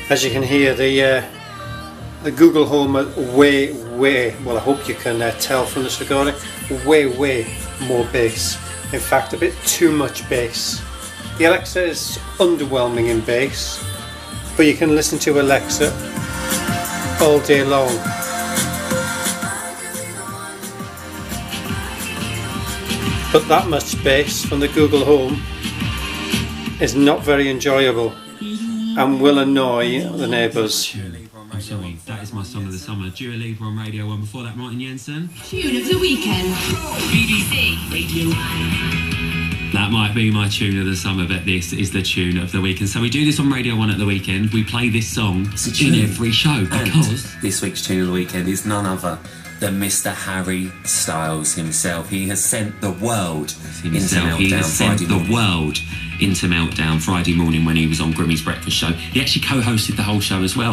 As you can hear, the Google Home are way, well, I hope you can tell from this recording, way more bass. In fact, a bit too much bass. The Alexa is underwhelming in bass, but you can listen to Alexa all day long. But that much bass from the Google Home is not very enjoyable and will annoy the neighbours. I'm sorry, that is my song of the summer. Dua Lipa on Radio 1. Before that, Martin Jensen. Tune of the weekend. BBC Radio 1. That might be my tune of the summer, but this is the tune of the weekend. So we do this on Radio 1 at the weekend. We play this song in every show because... And this week's tune of the weekend is none other than Mr. Harry Styles himself. He has sent the world into Meltdown Friday morning when he was on Grimmy's Breakfast Show. He actually co-hosted the whole show as well.